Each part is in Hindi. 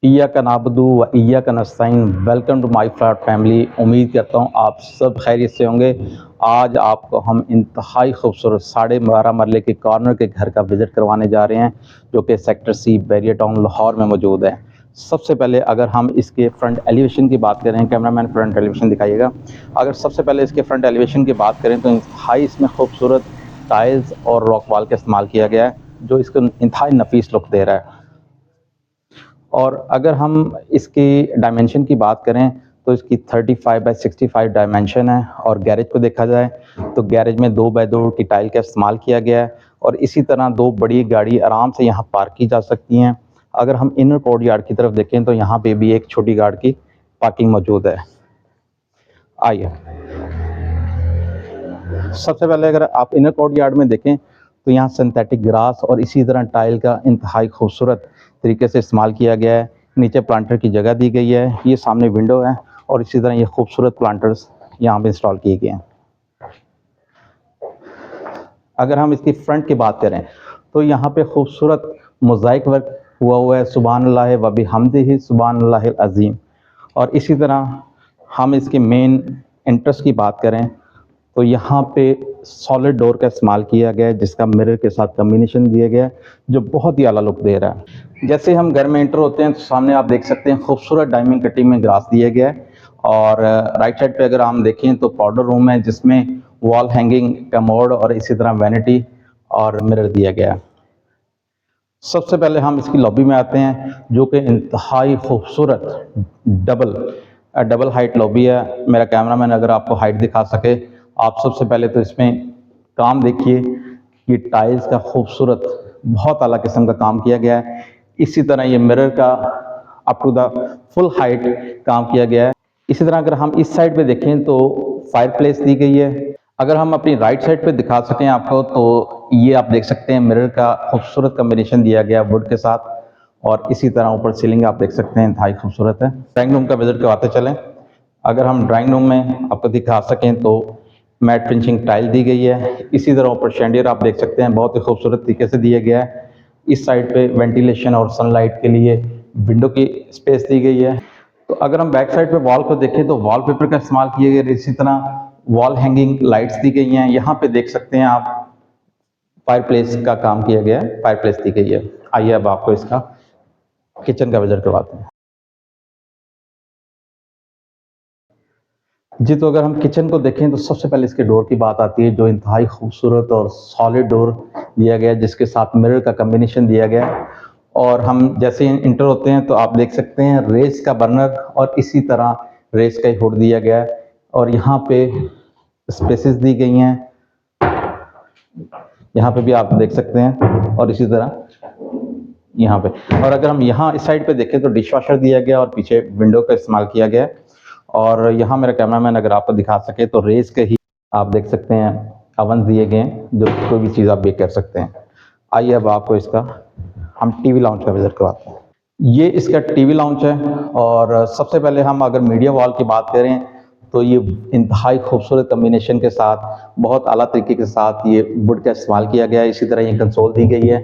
इय्याका नअबुदु व इय्याका नस्तईन। Welcome to my flat family. उम्मीद करता हूँ आप सब खैरियत से होंगे। आज आपको हम इंतहाई खूबसूरत 12.5 मरले के कॉर्नर के घर का विज़िट करवाने जा रहे हैं, जो कि sector C Bahria town Lahore में मौजूद है। सबसे पहले अगर हम इसके फ्रंट एलिवेशन की बात करें, कैमरामैन फ्रंट एलिवेशन दिखाइएगा। अगर सबसे पहले इसके फ्रंट एलिवेशन की बात करें तो इंतहाई इसमें खूबसूरत टाइल्स और रॉक वॉल का इस्तेमाल किया गया है, जो इसको इंतहाई नफीस लुक दे रहा है। और अगर हम इसकी डायमेंशन की बात करें तो इसकी 35x65 डायमेंशन है। और गैरेज को देखा जाए तो गैरेज में 2x2 की टाइल का इस्तेमाल किया गया है और इसी तरह 2 बड़ी गाड़ी आराम से यहाँ पार्क की जा सकती हैं। अगर हम इनर कोर्ट यार्ड की तरफ देखें तो यहाँ पे भी एक छोटी गाड़ी की पार्किंग मौजूद है। आइए, सबसे पहले अगर आप इनर कोर्ट यार्ड में देखें तो यहाँ सिंथेटिक ग्रास और इसी तरह टाइल का इंतहाई खूबसूरत तरीके से इस्तेमाल किया गया है। नीचे प्लांटर की जगह दी गई है, ये सामने विंडो है और इसी तरह ये खूबसूरत प्लांटर्स यहाँ पे इंस्टॉल किए गए हैं। अगर हम इसकी फ्रंट की बात करें तो यहाँ पे खूबसूरत मोज़ाइक वर्क हुआ है, सुभानअल्लाह व बिहम्दिही सुभानअल्लाहिल अज़ीम। और इसी तरह हम इसके मेन एंट्रेंस की बात करें तो यहाँ पे सॉलिड डोर का इस्तेमाल किया गया है, जिसका मिरर के साथ कम्बिनेशन दिया गया है, जो बहुत ही आला लुक दे रहा है। जैसे हम घर में एंटर होते हैं तो सामने आप देख सकते हैं खूबसूरत डायमंड कटिंग में ग्रास दिया गया है। और राइट साइड पे अगर हम देखें तो पाउडर रूम है, जिसमें वॉल हैंगिंग कमोड और इसी तरह वैनिटी और मिरर दिया गया है। सबसे पहले हम इसकी लॉबी में आते हैं, जो कि इंतहाई खूबसूरत डबल हाइट लॉबी है। मेरा कैमरामैन अगर आपको हाइट दिखा सके। आप सबसे पहले तो इसमें काम देखिए, ये टाइल्स का खूबसूरत बहुत आला किस्म का काम किया गया है। इसी तरह ये मिरर का up to the full height काम किया गया है। इसी तरह अगर हम इस साइड पे देखें तो फायर प्लेस दी गई है। अगर हम अपनी राइट साइड पे दिखा सकें आपको तो ये आप देख सकते हैं मिरर का खूबसूरत कम्बिनेशन दिया गया वुड के साथ। और इसी तरह ऊपर सीलिंग आप देख सकते हैं, इंतहाई खूबसूरत है। ड्राइंग रूम का विजिट करवाते चलें। अगर हम ड्राइंग रूम में आपको दिखा सकें तो मैट फिनिशिंग टाइल दी गई है। इसी तरह ऊपर शैंडियर आप देख सकते हैं, बहुत ही खूबसूरत तरीके से दिया गया है। इस साइड पे वेंटिलेशन और सनलाइट के लिए विंडो की स्पेस दी गई है। तो अगर हम बैक साइड पे वॉल को देखें तो वॉलपेपर का इस्तेमाल किया गया। इसी तरह वॉल हैंगिंग लाइट्स दी गई हैं। यहाँ पे देख सकते हैं आप फायर प्लेस का काम किया गया है, फायर प्लेस दी गई है। आइए अब आपको इसका किचन का विजिट करवाते हैं। जी, तो अगर हम किचन को देखें तो सबसे पहले इसके डोर की बात आती है, जो इंतहाई खूबसूरत और सॉलिड डोर दिया गया है, जिसके साथ मिरर का कम्बिनेशन दिया गया है। और हम जैसे ही इंटर होते हैं तो आप देख सकते हैं रेस का बर्नर और इसी तरह रेस का हुड दिया गया है। और यहाँ पे स्पेसेस दी गई हैं, यहाँ पे भी आप देख सकते हैं और इसी तरह यहाँ पे। और अगर हम यहाँ इस साइड पे देखें तो डिशवॉशर दिया गया और पीछे विंडो का इस्तेमाल किया गया है। और यहाँ मेरा कैमरामैन अगर आपको दिखा सके तो रेस के ही आप देख सकते हैं अवन दिए गए हैं, जो कोई भी चीज़ आप बेक कर सकते हैं। आइए अब आपको इसका हम टीवी लाउंज का विजिट करवाते हैं। ये इसका टीवी लाउंज है। और सबसे पहले हम अगर मीडिया वॉल की बात करें तो ये इंतहाई खूबसूरत कम्बिनेशन के साथ बहुत आला तरीके के साथ ये वुड का इस्तेमाल किया गया है। इसी तरह ये कंसोल दी गई है।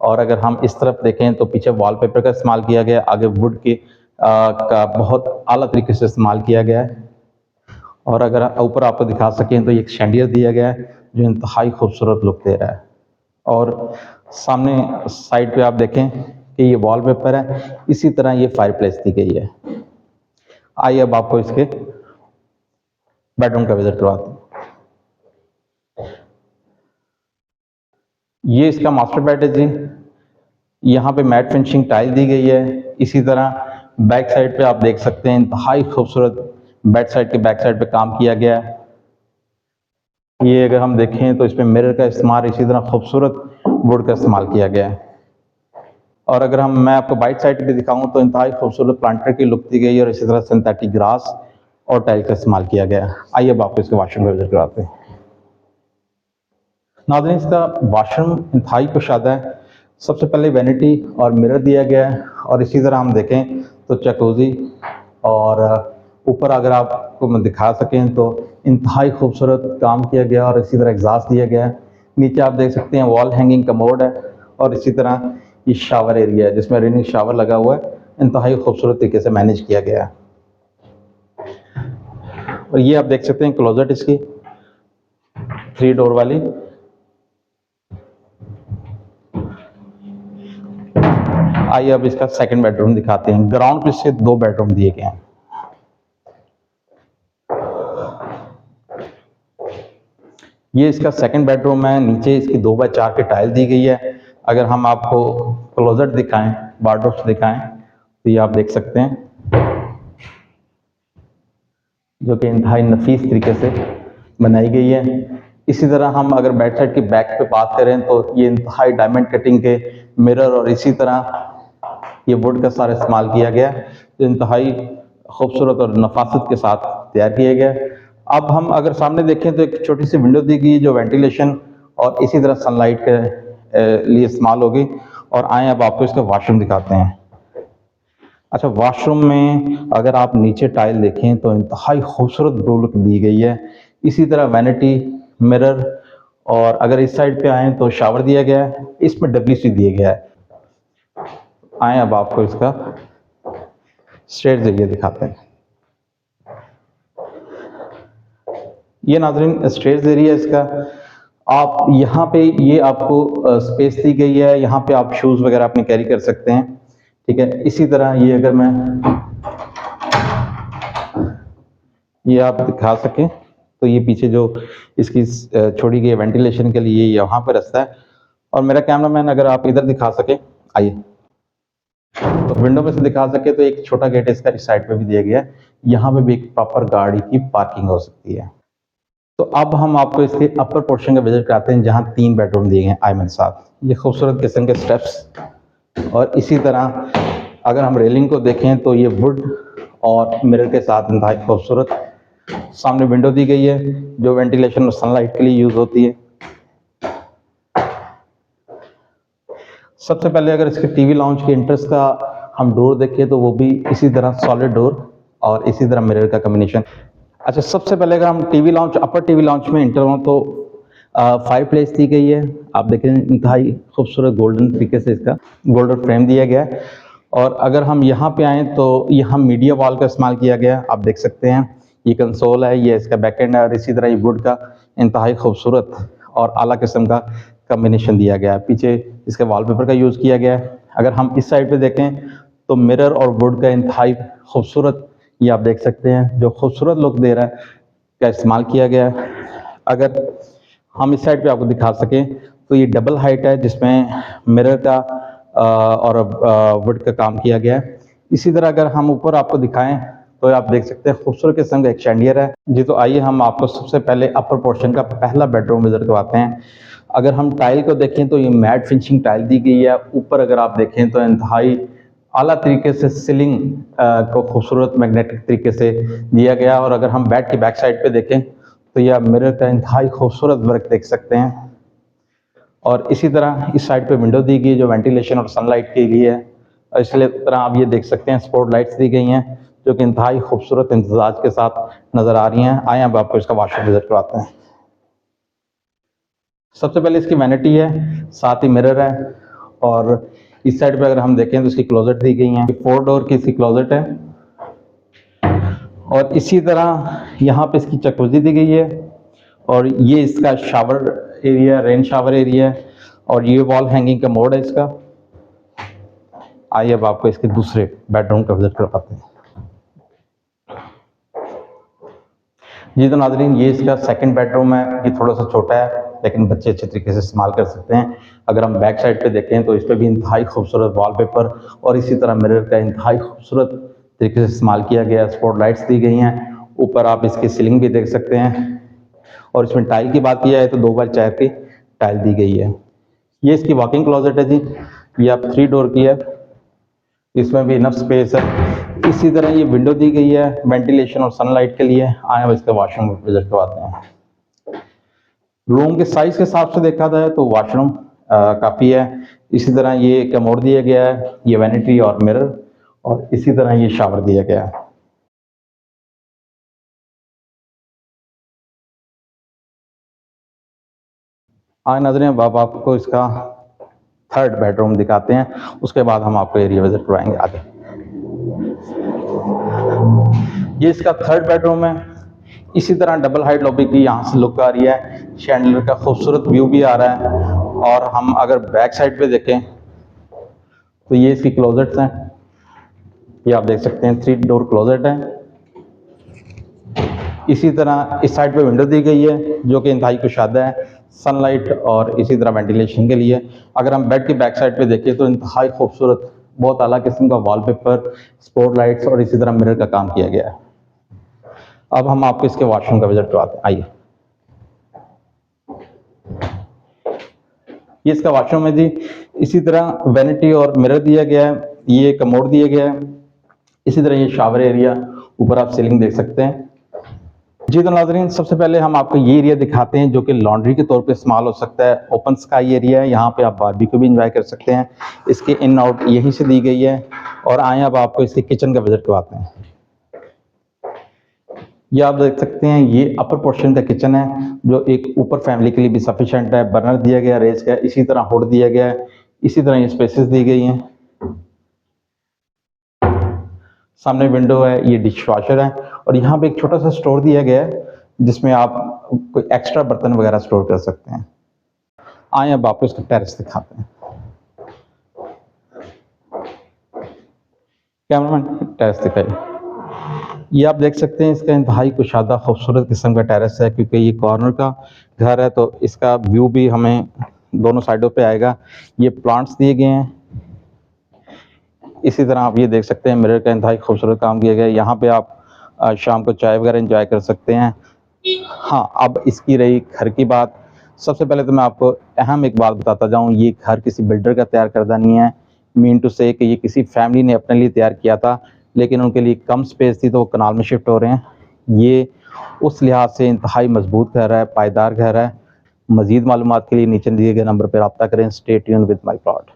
और अगर हम इस तरफ देखें तो पीछे वॉलपेपर का इस्तेमाल किया गया है, आगे वुड की का बहुत आला तरीके से इस्तेमाल किया गया है। और अगर ऊपर आपको दिखा सकें तो एक शैंडियर दिया गया है, जो इंतहाई खूबसूरत लुक दे रहा है। और सामने साइड पे आप देखें कि ये वॉलपेपर है, इसी तरह ये फायर प्लेस दी गई है। आइए अब आपको इसके बेडरूम का विजिट करवाते हैं। ये इसका मास्टर बेड है जी। यहाँ पे मैट फिनिशिंग टाइल दी गई है। इसी तरह बैक साइड पे आप देख सकते हैं इंतहाई खूबसूरत बेड साइड के बैक साइड पे काम किया गया है। ये अगर हम देखें तो इसमें मिरर का इस्तेमाल, इसी तरह खूबसूरत वुड का इस्तेमाल किया गया है। और अगर मैं आपको बाइट साइड पे दिखाऊं तो इंतहाई खूबसूरत प्लांटर की लुक दी गई है और इसी तरह सिंथेटिक ग्रास और टाइल का इस्तेमाल किया गया है। आइए अब आपको इसके वॉशरूम का विजिट कराते हैं। नाज़रीन, इसका वॉशरूम इंतहाई कुशादा है। सबसे पहले वैनिटी और मिरर दिया गया है। और इसी तरह हम देखें तो जकूज़ी और ऊपर अगर आपको मैं दिखा सकें तो इंतहाई खूबसूरत काम किया गया और इसी तरह एग्जॉस्ट दिया गया है। नीचे आप देख सकते हैं वॉल हैंगिंग कमोड है और इसी तरह ये शावर एरिया है, जिसमें रेनिंग शावर लगा हुआ है इंतहाई खूबसूरत तरीके से मैनेज किया गया है। और ये आप देख सकते हैं क्लोजेट इसकी 3 डोर वाली। आइए अब इसका सेकंड बेडरूम दिखाते हैं। ग्राउंड पे से 2 बेडरूम दिए गए हैं। ये इसका सेकंड बेडरूम है। नीचे इसकी 2x4 की टाइल दी गई है। अगर हम आपको क्लोजेट दिखाएं, वार्डरोब्स दिखाएं, तो ये आप देख सकते हैं, जो कि इंतहाई नफीस तरीके से बनाई गई है। इसी तरह हम अगर बैक साइड की बैक पे बात करें तो ये इंतहाई डायमंड कटिंग के मिरर और इसी तरह ये वुड का सारा इस्तेमाल किया गया, जो इंतहाई खूबसूरत और नफासत के साथ तैयार किया गया। अब हम अगर सामने देखें तो एक छोटी सी विंडो दी गई है, जो वेंटिलेशन और इसी तरह सनलाइट के लिए इस्तेमाल होगी। और आए अब आपको इसका वॉशरूम दिखाते हैं। अच्छा, वॉशरूम में अगर आप नीचे टाइल देखें तो इंतहाई खूबसूरत ब्लू लुक दी गई है। इसी तरह वैनिटी, मिरर, और अगर इस साइड पे आए तो शावर दिया गया है। इसमें WC दिया गया है। आए अब आपको इसका स्टेयर्स एरिया दिखाते हैं। ये नाज़रीन स्टेयर्स एरिया इसका। आप यहाँ पे ये आपको स्पेस दी गई है। यहाँ पे आप शूज़ वगैरह अपने कैरी कर सकते हैं, ठीक है। इसी तरह ये अगर मैं ये आप दिखा सकें तो ये पीछे जो इसकी छोड़ी गई वेंटिलेशन के लिए यहाँ पे रास्ता है। और मेरा कैमरामैन अगर आप इधर दिखा सके, आइए, तो विंडो में से दिखा सके तो एक छोटा गेट इसका इस साइड पे भी दिया गया है। यहाँ पे भी एक प्रॉपर गाड़ी की पार्किंग हो सकती है। तो अब हम आपको इसके अपर पोर्शन का विजिट कराते हैं, जहाँ 3 बेडरूम दिए हैं आए मेरे साथ। ये खूबसूरत किस्म के स्टेप्स और इसी तरह अगर हम रेलिंग को देखें तो ये वुड और मिरर के साथ इंतहाई खूबसूरत। सामने विंडो दी गई है जो वेंटिलेशन और सनलाइट के लिए यूज होती है। सबसे पहले अगर इसके टीवी लाउंज के एंट्रेंस का हम डोर देखें तो वो भी इसी तरह सॉलिड डोर और इसी तरह मिरर का कॉम्बिनेशन। अच्छा, सबसे पहले अगर हम टीवी लाउंज, अपर टीवी लाउंज में एंटर हों तो फायर प्लेस दी गई है। आप देखें इंतहाई खूबसूरत गोल्डन तरीके से इसका गोल्डन फ्रेम दिया गया है। और अगर हम यहाँ पे आएँ तो यहाँ मीडिया वॉल का इस्तेमाल किया गया, आप देख सकते हैं। ये कंसोल है, ये इसका बैक एंड है और इसी तरह ये वुड का इंतहाई खूबसूरत और आला किस्म का कॉम्बिनेशन दिया गया है। पीछे इसके वॉलपेपर का यूज़ किया गया है। अगर हम इस साइड पे देखें तो मिरर और वुड का इंतहाई खूबसूरत, ये आप देख सकते हैं, जो खूबसूरत लुक दे रहा है, का इस्तेमाल किया गया है। अगर हम इस साइड पे आपको दिखा सकें तो ये डबल हाइट है, जिसमें मिरर का और वुड का काम किया गया है। इसी तरह अगर हम ऊपर आपको दिखाएं तो आप देख सकते हैं खूबसूरत किस्म का एक शैंडियर है जी। तो आइए हम आपको सबसे पहले अपर पोर्शन का पहला बेडरूम विजिट करवाते हैं। अगर हम टाइल को देखें तो ये मैट फिनिशिंग टाइल दी गई है। ऊपर अगर आप देखें तो इंतहाई आला तरीके से सीलिंग को खूबसूरत मैग्नेटिक तरीके से दिया गया। और अगर हम बेड की बैक साइड पे देखें तो यह मिरर का इंतहाई खूबसूरत वर्क देख सकते हैं। और इसी तरह इस साइड पे विंडो दी गई है जो वेंटिलेशन और सनलाइट के लिए है। और इसलिए तरह आप ये देख सकते हैं स्पॉट लाइट्स दी गई हैं जो कि इंतहाई खूबसूरत इंतजाज के साथ नज़र आ रही हैं। आए अब आपको इसका वॉशरूम विजिट करवाते हैं। सबसे पहले इसकी वैनिटी है, साथ ही मिरर है। और इस साइड पे अगर हम देखें तो इसकी क्लोजेट दी गई हैं। 4 डोर की इसकी क्लोजेट है। और इसी तरह यहाँ पे इसकी जकूज़ी दी गई है। और ये इसका shower area, rain shower area है। और ये वॉल हैंगिंग का मोड है इसका। आइए अब आपको इसके दूसरे बेडरूम का विजिट करवाते हैं। जी तो नाज़रीन, ये इसका सेकंड बेडरूम है। ये थोड़ा सा छोटा है लेकिन बच्चे अच्छे तरीके से इस्तेमाल कर सकते हैं। अगर हम बैक साइड पे देखें तो इस पर भी इंतहाई खूबसूरत वॉलपेपर और इसी तरह मिरर का इंतहाई खूबसूरत तरीके से इस्तेमाल किया गया। स्पॉट लाइट्स दी गई हैं। ऊपर आप इसकी सीलिंग भी देख सकते हैं। और इसमें टाइल की बात किया है तो 2x4 की टाइल दी गई है। ये इसकी वॉकिंग क्लोजेट है जी। ये आप 3 डोर की है, इसमें भी इनफ स्पेस है। इसी तरह ये विंडो दी गई है वेंटिलेशन और सनलाइट के लिए। आए हम इसका वॉशरूम विजिट करवाते हैं। रूम के साइज के हिसाब से देखा जाए तो वॉशरूम काफ़ी है। इसी तरह ये कमोड दिया गया है, ये वैनिटी और मिरर, और इसी तरह ये शावर दिया गया है। आए नाज़रीन, अब आपको इसका थर्ड बेडरूम दिखाते हैं, उसके बाद हम आपको एरिया विजिट करवाएंगे आगे। ये इसका थर्ड बेडरूम है। इसी तरह डबल हाइट लॉबी की यहाँ से लुक आ रही है, शैंडलर का खूबसूरत व्यू भी आ रहा है। और हम अगर बैक साइड पे देखें तो ये इसकी क्लोजेट्स हैं, ये आप देख सकते हैं 3 डोर क्लोजेट है। इसी तरह इस साइड पे विंडो दी गई है जो कि इंतहाई कुशादा है सनलाइट और इसी तरह वेंटिलेशन के लिए। अगर हम बेड की बैक साइड पे देखें तो इंतहाई खूबसूरत बहुत आला किस्म का वॉलपेपर, स्पॉट लाइट्स और इसी तरह मिरर का काम किया गया है। अब हम आपको इसके वॉशरूम का विजिट करवाते हैं, आइए। ये इसका वॉशरूम है जी। इसी तरह वैनिटी और मिरर दिया गया है, ये कमोड दिया गया है। इसी तरह ये शावर एरिया, ऊपर आप सीलिंग देख सकते हैं जी। तो नाज़रीन, सबसे पहले हम आपको ये एरिया दिखाते हैं जो कि लॉन्ड्री के तौर पे इस्तेमाल हो सकता है। ओपन स्काई एरिया है, यहाँ पे आप बारबेक्यू भी इंजॉय कर सकते हैं। इसके इन आउट यहीं से दी गई है। और आए अब आपको इसके किचन का विजिट करवाते हैं। ये आप देख सकते हैं, ये अपर पोर्शन का किचन है जो एक ऊपर फैमिली के लिए भी सफिशिएंट है। बर्नर दिया गया, रेज का, इसी तरह हुड दिया गया है। इसी तरह ये स्पेसेस दी गई हैं। सामने विंडो है, ये डिश वॉशर है। और यहाँ पे एक छोटा सा स्टोर दिया गया है जिसमें आप कोई एक्स्ट्रा बर्तन वगैरह स्टोर कर सकते हैं। आए अब आपको इसका टेरेस दिखाते हैं। कैमरामैन टेरेस दिखाइए। ये आप देख सकते हैं, इसका इंतहाई कुशादा खूबसूरत किस्म का टेरेस है क्योंकि ये कॉर्नर का घर है तो इसका व्यू भी हमें दोनों साइडों पे आएगा। ये प्लांट्स दिए गए हैं। इसी तरह आप ये देख सकते हैं, मिरर का इंतहाई खूबसूरत काम किया गया है। यहाँ पे आप शाम को चाय वगैरह एंजॉय कर सकते हैं। हाँ, अब इसकी रही घर की बात। सबसे पहले तो मैं आपको अहम एक बात बताता जाऊँ, ये घर किसी बिल्डर का तैयार करदा नहीं है। मीन टू से कि ये किसी फैमिली ने अपने लिए तैयार किया था, लेकिन उनके लिए कम स्पेस थी तो वो कनाल में शिफ्ट हो रहे हैं। ये उस लिहाज से इंतहाई मजबूत घर है, पायदार घर है। मज़ीद मालूमात के लिए नीचे दिए गए नंबर पर रब्ता करें। Stay tuned with my plot.